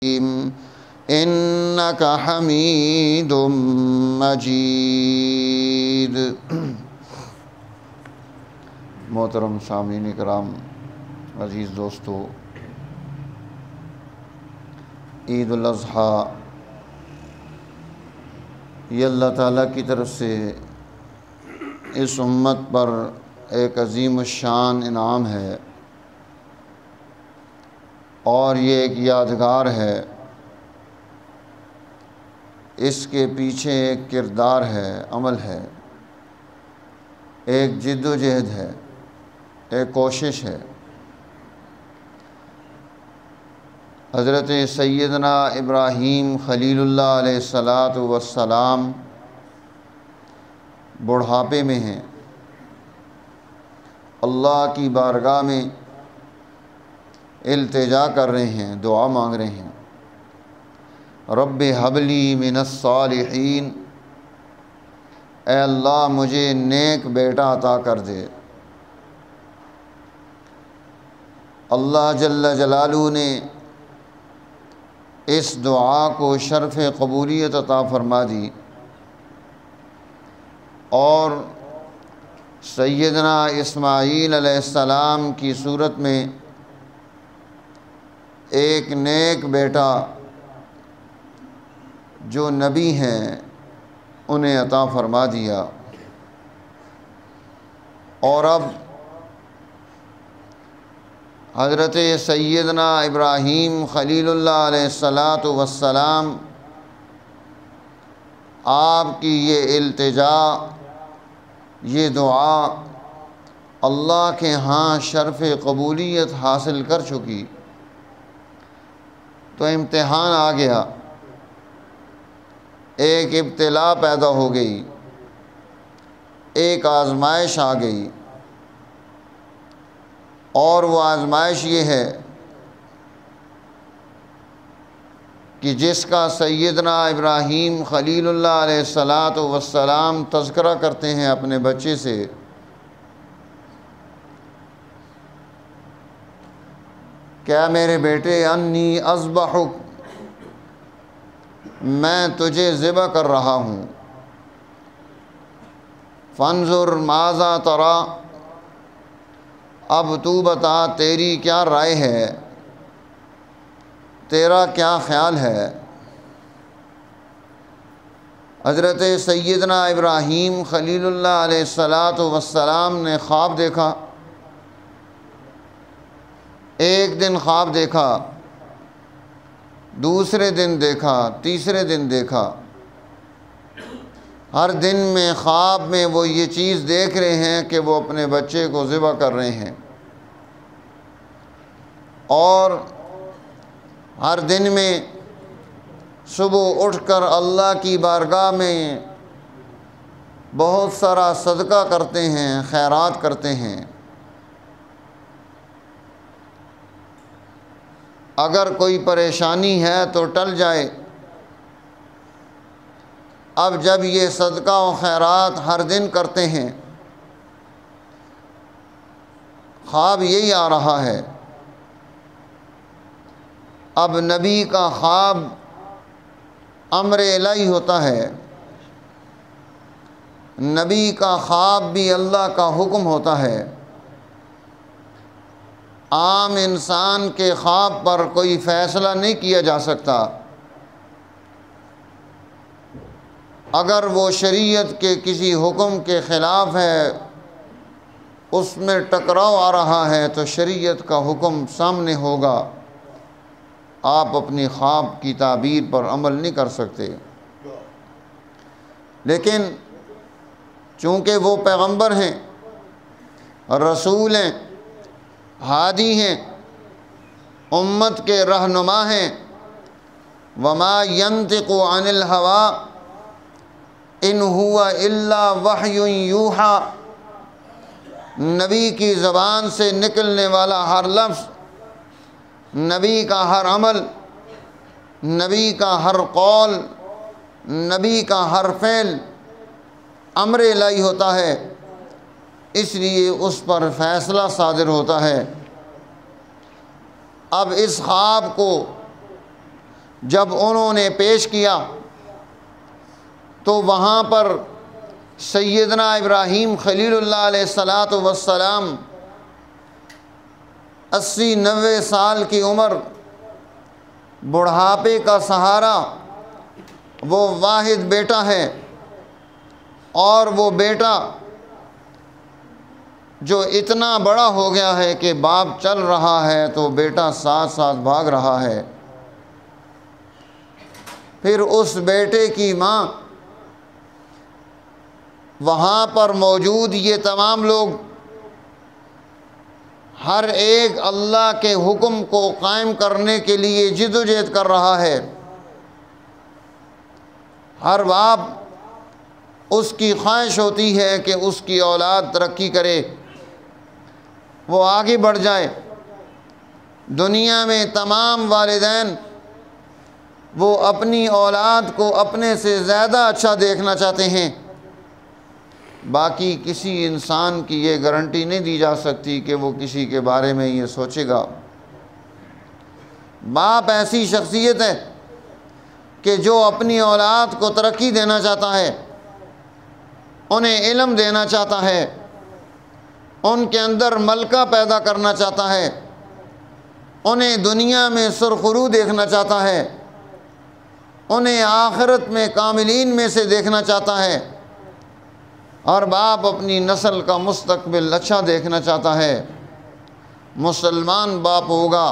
إنك حميد مجيد۔ محترم سامعین کرام، عزیز دوستو، عید الاضحیٰ یہ اللہ تعالیٰ کی طرف سے اس امت پر ایک عظیم الشان انعام ہے، اور یہ ایک یادگار ہے۔ اس کے پیچھے ایک کردار ہے، عمل ہے، ایک جد و جہد ہے، ایک کوشش ہے۔ حضرت سیدنا ابراہیم خلیل اللہ علیہ السلام بڑھاپے میں ہیں، اللہ کی بارگاہ میں التجا کر رہے ہیں، دعا مانگ رہے ہیں، رب ہب لی من الصالحین، اے اللہ مجھے نیک بیٹا عطا کر دے۔ اللہ جل جلالہ نے اس دعا کو شرف قبولیت عطا فرما دی، اور سیدنا اسماعیل علیہ السلام کی صورت میں ایک نیک بیٹا جو نبی ہیں انہیں عطا فرما دیا۔ اور اب حضرت سیدنا ابراہیم خلیل اللہ علیہ السلام آپ کی یہ التجا، یہ دعا اللہ کے ہاں شرف قبولیت حاصل کر چکی، تو امتحان آ گیا، ایک ابتلا پیدا ہو گئی، ایک آزمائش آ گئی، اور وہ آزمائش یہ ہے کہ جس کا سیدنا ابراہیم خلیل اللہ علیہ السلام تذکرہ کرتے ہیں اپنے بچے سے، کیا میرے بیٹے انی اذبحک، میں تجھے ذبح کر رہا ہوں، فانظر ماذا تری، اب تو بتا تیری کیا رائے ہے، تیرا کیا خیال ہے۔ حضرت سیدنا ابراہیم خلیل اللہ علیہ السلام نے خواب دیکھا، ایک دن خواب دیکھا، دوسرے دن دیکھا، تیسرے دن دیکھا، ہر دن میں خواب میں وہ یہ چیز دیکھ رہے ہیں کہ وہ اپنے بچے کو ذبح کر رہے ہیں، اور ہر دن میں صبح اٹھ کر اللہ کی بارگاہ میں بہت سارا صدقہ کرتے ہیں، خیرات کرتے ہیں۔ اگر کوئی پریشانی ہے تو ٹل جائے۔ اب جب یہ صدقہ و خیرات ہر دن کرتے ہیں، خواب یہی آ رہا ہے۔ اب نبی کا خواب امر الہی ہوتا ہے، نبی کا خواب بھی اللہ کا حکم ہوتا ہے۔ عام انسان کے خواب پر کوئی فیصلہ نہیں کیا جا سکتا، اگر وہ شریعت کے کسی حکم کے خلاف ہے، اس میں ٹکراؤ آ رہا ہے، تو شریعت کا حکم سامنے ہوگا، آپ اپنی خواب کی تعبیر پر عمل نہیں کر سکتے۔ لیکن چونکہ وہ پیغمبر ہیں، رسول ہیں، ہادی ہیں، امت کے رہنما ہیں، وما ينطق عن الهوى ان هو الا وحی یوحی، نبی کی زبان سے نکلنے والا ہر لفظ، نبی کا ہر عمل، نبی کا ہر قول، نبی کا ہر فعل امر الہی ہوتا ہے، اس لیے اس پر فیصلہ صادر ہوتا ہے۔ اب اس خواب کو جب انہوں نے پیش کیا تو وہاں پر سیدنا ابراہیم خلیل اللہ علیہ السلام 80-90 سال کی عمر، بڑھاپے کا سہارا، وہ واحد بیٹا ہے، اور وہ بیٹا جو اتنا بڑا ہو گیا ہے کہ باپ چل رہا ہے تو بیٹا ساتھ ساتھ بھاگ رہا ہے۔ پھر اس بیٹے کی ماں، وہاں پر موجود یہ تمام لوگ، ہر ایک اللہ کے حکم کو قائم کرنے کے لیے جدوجہد کر رہا ہے۔ ہر باپ اس کی خواہش ہوتی ہے کہ اس کی اولاد ترقی کرے، وہ آگے بڑھ جائے۔ دنیا میں تمام والدین وہ اپنی اولاد کو اپنے سے زیادہ اچھا دیکھنا چاہتے ہیں، باقی کسی انسان کی یہ گارنٹی نہیں دی جا سکتی کہ وہ کسی کے بارے میں یہ سوچے گا۔ باپ ایسی شخصیت ہے کہ جو اپنی اولاد کو ترقی دینا چاہتا ہے، انہیں علم دینا چاہتا ہے، ان کے اندر ملکہ پیدا کرنا چاہتا ہے، انہیں دنیا میں سرخرو دیکھنا چاہتا ہے، انہیں آخرت میں کاملین میں سے دیکھنا چاہتا ہے، اور باپ اپنی نسل کا مستقبل اچھا دیکھنا چاہتا ہے۔ مسلمان باپ ہوگا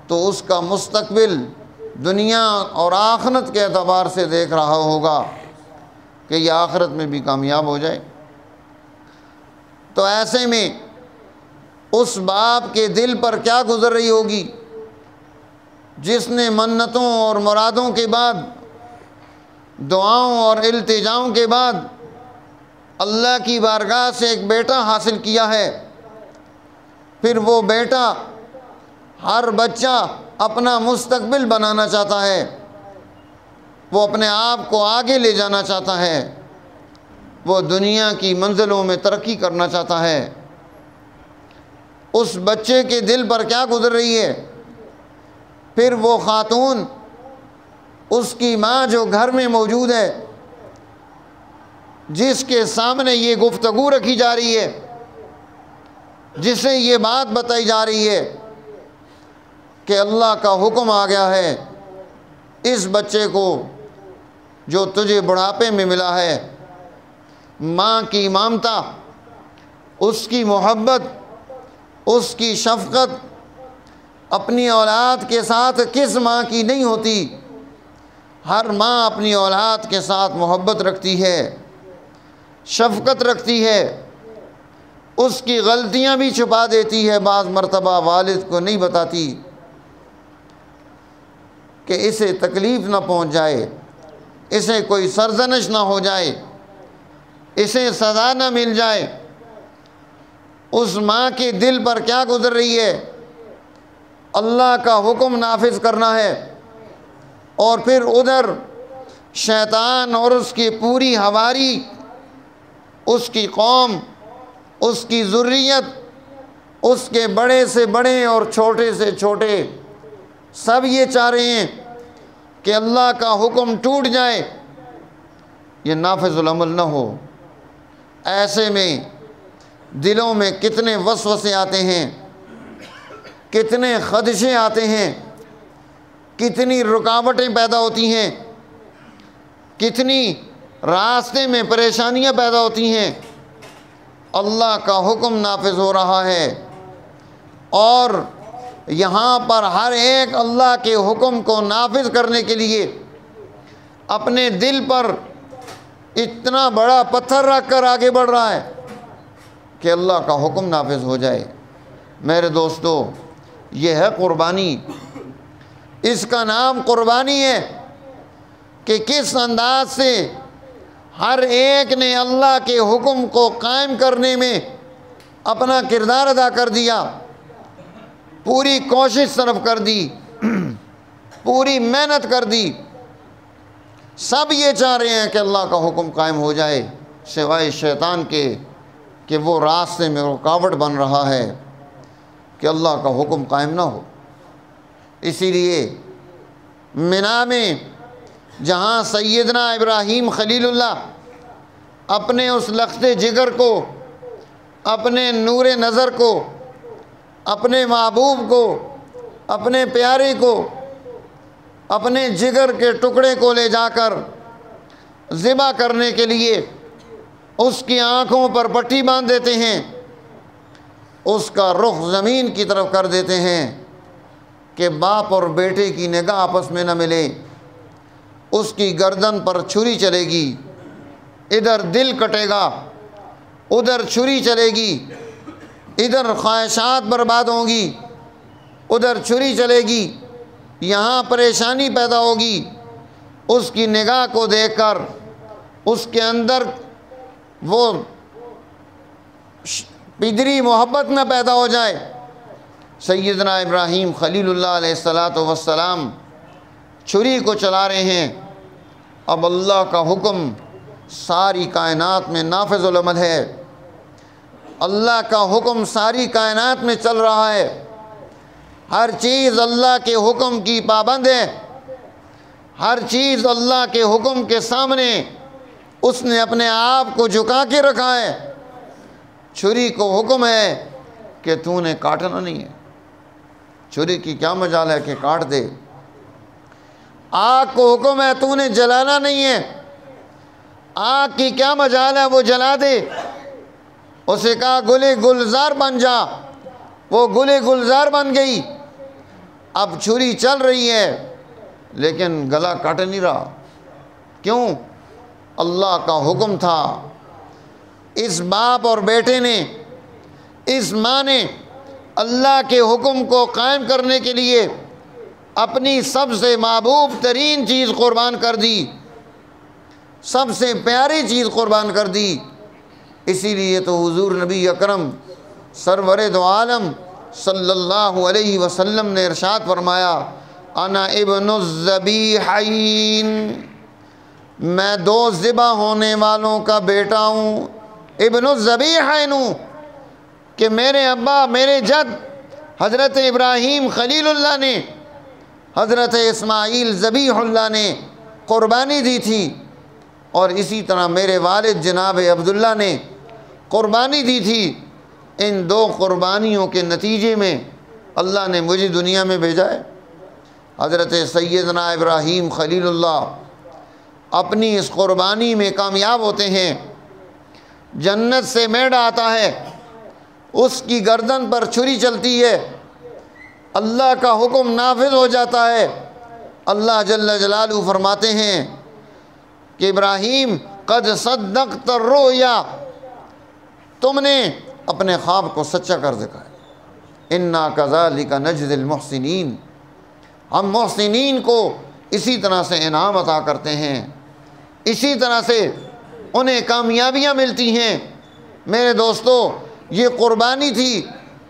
تو اس کا مستقبل دنیا اور آخرت کے اعتبار سے دیکھ رہا ہوگا کہ یہ آخرت میں بھی کامیاب ہو جائے۔ تو ایسے میں اس باپ کے دل پر کیا گزر رہی ہوگی جس نے منتوں اور مرادوں کے بعد، دعاؤں اور التجاؤں کے بعد اللہ کی بارگاہ سے ایک بیٹا حاصل کیا ہے۔ پھر وہ بیٹا، ہر بچہ اپنا مستقبل بنانا چاہتا ہے، وہ اپنے آپ کو آگے لے جانا چاہتا ہے، وہ دنیا کی منزلوں میں ترقی کرنا چاہتا ہے۔ اس بچے کے دل پر کیا گزر رہی ہے؟ پھر وہ خاتون، اس کی ماں جو گھر میں موجود ہے، جس کے سامنے یہ گفتگو رکھی جا رہی ہے، جسے یہ بات بتائی جا رہی ہے کہ اللہ کا حکم آ گیا ہے، اس بچے کو جو تجھے بڑھاپے میں ملا ہے، ماں کی ممتا، اس کی محبت، اس کی شفقت اپنی اولاد کے ساتھ کس ماں کی نہیں ہوتی؟ ہر ماں اپنی اولاد کے ساتھ محبت رکھتی ہے، شفقت رکھتی ہے، اس کی غلطیاں بھی چھپا دیتی ہے، بعض مرتبہ والد کو نہیں بتاتی کہ اسے تکلیف نہ پہنچ جائے، اسے کوئی سرزنش نہ ہو جائے، اسے سزا نہ مل جائے۔ اس ماں کے دل پر کیا گزر رہی ہے؟ اللہ کا حکم نافذ کرنا ہے، اور پھر ادھر شیطان اور اس کی پوری ہواری، اس کی قوم، اس کی ذریت، اس کے بڑے سے بڑے اور چھوٹے سے چھوٹے، سب یہ چاہ رہے ہیں کہ اللہ کا حکم ٹوٹ جائے، یہ نافذ العمل نہ ہو۔ ایسے میں دلوں میں کتنے وسوسے آتے ہیں، کتنے خدشے آتے ہیں، کتنی رکاوٹیں پیدا ہوتی ہیں، کتنی راستے میں پریشانیاں پیدا ہوتی ہیں۔ اللہ کا حکم نافذ ہو رہا ہے، اور یہاں پر ہر ایک اللہ کے حکم کو نافذ کرنے کے لیے اپنے دل پر اتنا بڑا پتھر رکھ کر آگے بڑھ رہا ہے کہ اللہ کا حکم نافذ ہو جائے۔ میرے دوستو، یہ ہے قربانی، اس کا نام قربانی ہے کہ کس انداز سے ہر ایک نے اللہ کے حکم کو قائم کرنے میں اپنا کردار ادا کر دیا، پوری کوشش صرف کر دی، پوری محنت کر دی۔ سب یہ چاہ رہے ہیں کہ اللہ کا حکم قائم ہو جائے، سوائے شیطان کے کہ وہ راستے میں رکاوٹ بن رہا ہے کہ اللہ کا حکم قائم نہ ہو۔ اسی لیے منا میں جہاں سیدنا ابراہیم خلیل اللہ اپنے اس لخت جگر کو، اپنے نور نظر کو، اپنے محبوب کو، اپنے پیارے کو، اپنے جگر کے ٹکڑے کو لے جا کر ذبح کرنے کے لیے اس کی آنکھوں پر پٹی باندھ دیتے ہیں، اس کا رخ زمین کی طرف کر دیتے ہیں کہ باپ اور بیٹے کی نگاہ آپس میں نہ ملے، اس کی گردن پر چھری چلے گی، ادھر دل کٹے گا، ادھر چھری چلے گی، ادھر خواہشات برباد ہوں گی، ادھر چھری چلے گی، یہاں پریشانی پیدا ہوگی۔ اس کی نگاہ کو دیکھ کر اس کے اندر وہ پدری محبت نہ پیدا ہو جائے۔ سیدنا ابراہیم خلیل اللہ علیہ السلام چھری کو چلا رہے ہیں، اب اللہ کا حکم ساری کائنات میں نافذ العمل ہے، اللہ کا حکم ساری کائنات میں چل رہا ہے، ہر چیز اللہ کے حکم کی پابند ہے، ہر چیز اللہ کے حکم کے سامنے اس نے اپنے آپ کو جھکا کے رکھا ہے۔ چھری کو حکم ہے کہ تو نے کاٹنا نہیں ہے، چھری کی کیا مجال ہے کہ کاٹ دے۔ آگ کو حکم ہے تو نے جلانا نہیں ہے، آگ کی کیا مجال ہے وہ جلا دے۔ اسے کہا گلے گلزار بن جا، وہ گلے گلزار بن گئی۔ اب چھری چل رہی ہے لیکن گلا کٹ نہیں رہا، کیوں؟ اللہ کا حکم تھا۔ اس باپ اور بیٹے نے، اس ماں نے اللہ کے حکم کو قائم کرنے کے لیے اپنی سب سے محبوب ترین چیز قربان کر دی، سب سے پیاری چیز قربان کر دی۔ اسی لیے تو حضور نبی اکرم سرور دو عالم صلی اللہ علیہ وسلم نے ارشاد فرمایا، انا ابن الذبیحین، میں دو ذبح ہونے والوں کا بیٹا ہوں، ابن الذبیحین ہوں، کہ میرے ابا میرے جد حضرت ابراہیم خلیل اللہ نے، حضرت اسماعیل ذبیح اللہ نے قربانی دی تھی، اور اسی طرح میرے والد جناب عبداللہ نے قربانی دی تھی۔ ان دو قربانیوں کے نتیجے میں اللہ نے مجھے دنیا میں بھیجا ہے۔ حضرت سیدنا ابراہیم خلیل اللہ اپنی اس قربانی میں کامیاب ہوتے ہیں، جنت سے میڑ آتا ہے، اس کی گردن پر چھری چلتی ہے، اللہ کا حکم نافذ ہو جاتا ہے۔ اللہ جل جلالہ فرماتے ہیں کہ ابراہیم قد صدقت الرؤیا، تم نے اپنے خواب کو سچا کر دکھایا۔ انا کذالک نجزی المحسنین، ہم محسنین کو اسی طرح سے انعام عطا کرتے ہیں، اسی طرح سے انہیں کامیابیاں ملتی ہیں۔ میرے دوستو، یہ قربانی تھی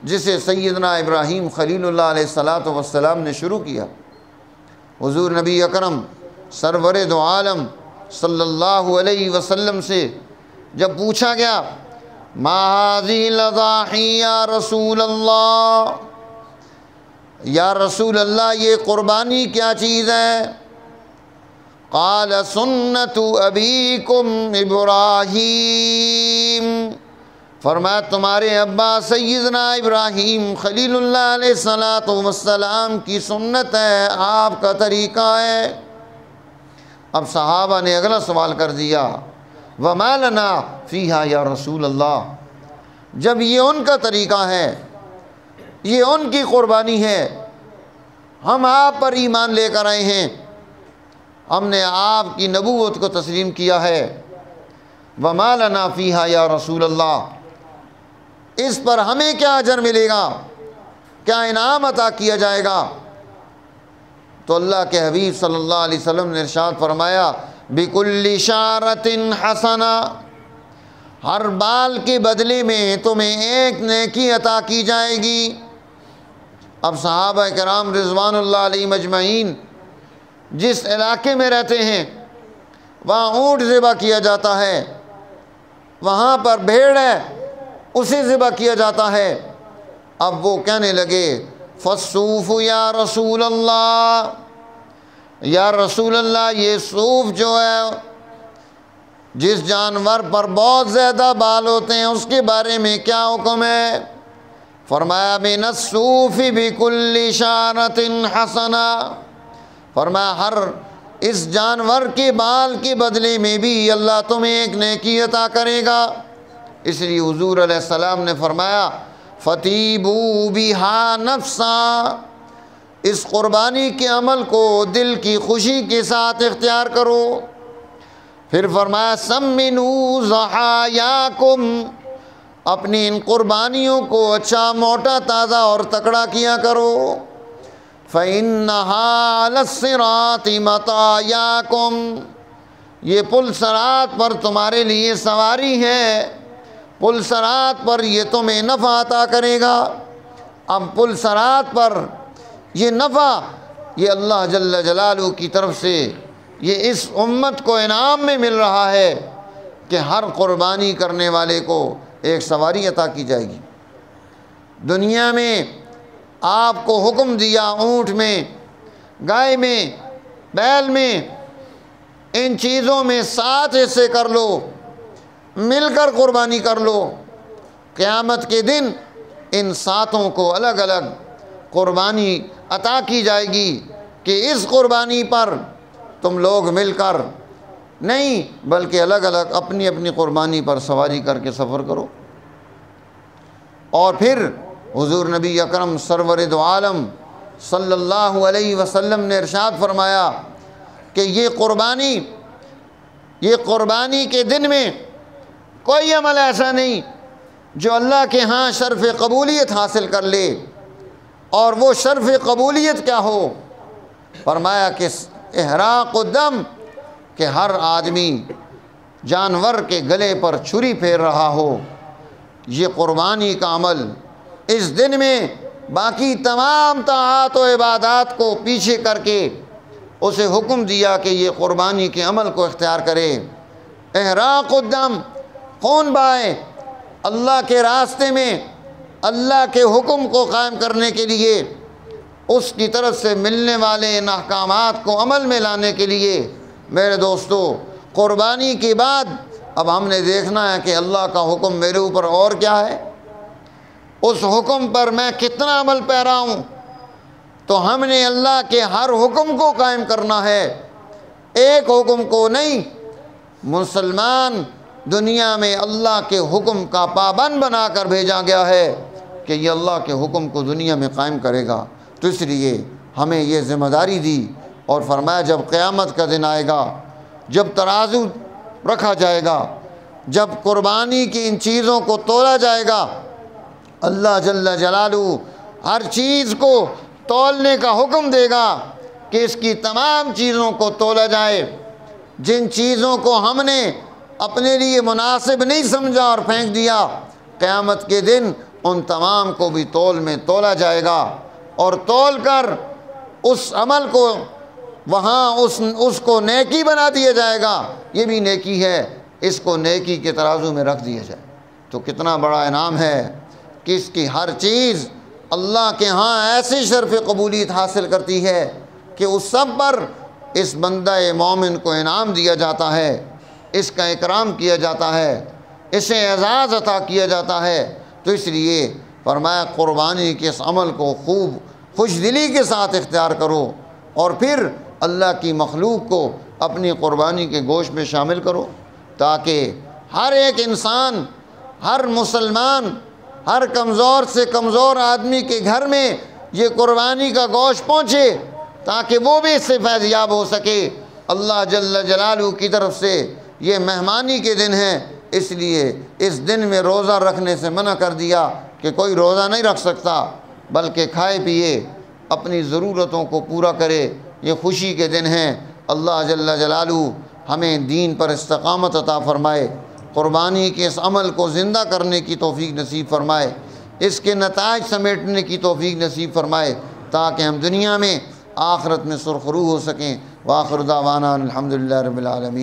جسے سیدنا ابراہیم خلیل اللہ علیہ السلام نے شروع کیا۔ حضور نبی اکرم سرور دو عالم صلی اللہ علیہ وسلم سے جب پوچھا گیا، ما هذه الاضاحی یا رسول اللہ، یا رسول اللہ یہ قربانی کیا چیز ہے؟ قال سنت ابیکم ابراہیم، فرمایا تمہارے ابا سیدنا ابراہیم خلیل اللہ علیہ السلام کی سنت ہے، آپ کا طریقہ ہے۔ اب صحابہ نے اگلا سوال کر دیا، وَمَا لَنَا فِيهَا یا رسول اللہ، جب یہ ان کا طریقہ ہے، یہ ان کی قربانی ہے، ہم آپ پر ایمان لے کر آئے ہیں، ہم نے آپ کی نبوت کو تسلیم کیا ہے، وَمَا لَنَا فِيهَا یا رسول اللہ، اس پر ہمیں کیا اجر ملے گا، کیا انعام عطا کیا جائے گا؟ تو اللہ کے حبیب صلی اللہ علیہ وسلم نے ارشاد فرمایا، بِكُلِّ شَعْرَةٍ حَسَنَةٍ، ہر بال کے بدلے میں تمہیں ایک نیکی عطا کی جائے گی۔ اب صحابہ کرام رضوان اللہ علیہ مجمعین جس علاقے میں رہتے ہیں وہاں اونٹ ذبح کیا جاتا ہے، وہاں پر بھیڑ ہے اسے ذبح کیا جاتا ہے۔ اب وہ کہنے لگے، فَالصُّوفُ یا رسول اللہ، یا رسول اللہ یہ صوف جو ہے جس جانور پر بہت زیادہ بال ہوتے ہیں اس کے بارے میں کیا حکم ہے؟ فرمایا من الصوف بکل شعرۃ حسنہ، فرمایا ہر اس جانور کے بال کے بدلے میں بھی اللہ تمہیں ایک نیکی عطا کرے گا۔ اس لیے حضور علیہ السلام نے فرمایا فَطِيبُوا بِهَا نَفْسًا، اس قربانی کے عمل کو دل کی خوشی کے ساتھ اختیار کرو۔ پھر فرمایا سَمِّنُوا ضَحَایَاكُمْ، اپنی ان قربانیوں کو اچھا موٹا تازہ اور تکڑا کیا کرو۔ فَإِنَّهَا عَلَى الصِّرَاطِ مَطَایَاكُمْ، یہ پل صراط پر تمہارے لیے سواری ہے، پل صراط پر یہ تمہیں نفع عطا کرے گا۔ اب پل صراط پر یہ نفع یہ اللہ جل جلالہ کی طرف سے یہ اس امت کو انعام میں مل رہا ہے کہ ہر قربانی کرنے والے کو ایک سواری عطا کی جائے گی۔ دنیا میں آپ کو حکم دیا اونٹ میں، گائے میں، بیل میں، ان چیزوں میں 7 حصے کر لو، مل کر قربانی کر لو۔ قیامت کے دن ان 7 کو الگ الگ قربانی عطا کی جائے گی کہ اس قربانی پر تم لوگ مل کر نہیں بلکہ الگ الگ اپنی اپنی قربانی پر سواری کر کے سفر کرو۔ اور پھر حضور نبی اکرم سرور دو عالم صلی اللہ علیہ وسلم نے ارشاد فرمایا کہ یہ قربانی کے دن میں کوئی عمل ایسا نہیں جو اللہ کے ہاں شرف قبولیت حاصل کر لے۔ اور وہ شرف قبولیت کیا ہو؟ فرمایا کہ احراق الدم، کہ ہر آدمی جانور کے گلے پر چھری پھیر رہا ہو۔ یہ قربانی کا عمل اس دن میں باقی تمام طاعات و عبادات کو پیچھے کر کے اسے حکم دیا کہ یہ قربانی کے عمل کو اختیار کرے۔ احراق الدم، خون بہائے اللہ کے راستے میں، اللہ کے حکم کو قائم کرنے کے لیے، اس کی طرف سے ملنے والے ان احکامات کو عمل میں لانے کے لیے۔ میرے دوستو، قربانی کے بعد اب ہم نے دیکھنا ہے کہ اللہ کا حکم میرے اوپر اور کیا ہے، اس حکم پر میں کتنا عمل پیرا ہوں۔ تو ہم نے اللہ کے ہر حکم کو قائم کرنا ہے، ایک حکم کو نہیں۔ مسلمان دنیا میں اللہ کے حکم کا پابند بنا کر بھیجا گیا ہے کہ یہ اللہ کے حکم کو دنیا میں قائم کرے گا۔ تو اس لیے ہمیں یہ ذمہ داری دی اور فرمایا جب قیامت کا دن آئے گا، جب ترازو رکھا جائے گا، جب قربانی کی ان چیزوں کو تولا جائے گا، اللہ جل جلالہ ہر چیز کو تولنے کا حکم دے گا کہ اس کی تمام چیزوں کو تولا جائے۔ جن چیزوں کو ہم نے اپنے لیے مناسب نہیں سمجھا اور پھینک دیا، قیامت کے دن ان تمام کو بھی تول میں تولا جائے گا، اور تول کر اس عمل کو وہاں اس کو نیکی بنا دیا جائے گا۔ یہ بھی نیکی ہے، اس کو نیکی کے ترازو میں رکھ دیا جائے۔ تو کتنا بڑا انعام ہے کہ اس کی ہر چیز اللہ کے ہاں ایسی شرف قبولیت حاصل کرتی ہے کہ اس سب پر اس بندہ مومن کو انعام دیا جاتا ہے، اس کا اکرام کیا جاتا ہے، اسے اعزاز عطا کیا جاتا ہے۔ تو اس لیے فرمایا قربانی کے اس عمل کو خوب خوش دلی کے ساتھ اختیار کرو، اور پھر اللہ کی مخلوق کو اپنی قربانی کے گوشت میں شامل کرو، تاکہ ہر ایک انسان، ہر مسلمان، ہر کمزور سے کمزور آدمی کے گھر میں یہ قربانی کا گوشت پہنچے، تاکہ وہ بھی اس سے فیض یاب ہو سکے۔ اللہ جل جلالہ کی طرف سے یہ مہمانی کے دن ہیں، اس لیے اس دن میں روزہ رکھنے سے منع کر دیا کہ کوئی روزہ نہیں رکھ سکتا، بلکہ کھائے پیے اپنی ضرورتوں کو پورا کرے۔ یہ خوشی کے دن ہیں۔ اللہ جل جلالہ ہمیں دین پر استقامت عطا فرمائے، قربانی کے اس عمل کو زندہ کرنے کی توفیق نصیب فرمائے، اس کے نتائج سمیٹنے کی توفیق نصیب فرمائے، تاکہ ہم دنیا میں آخرت میں سرخرو ہو سکیں۔ وآخر دعوانا الحمدللہ رب العالمین۔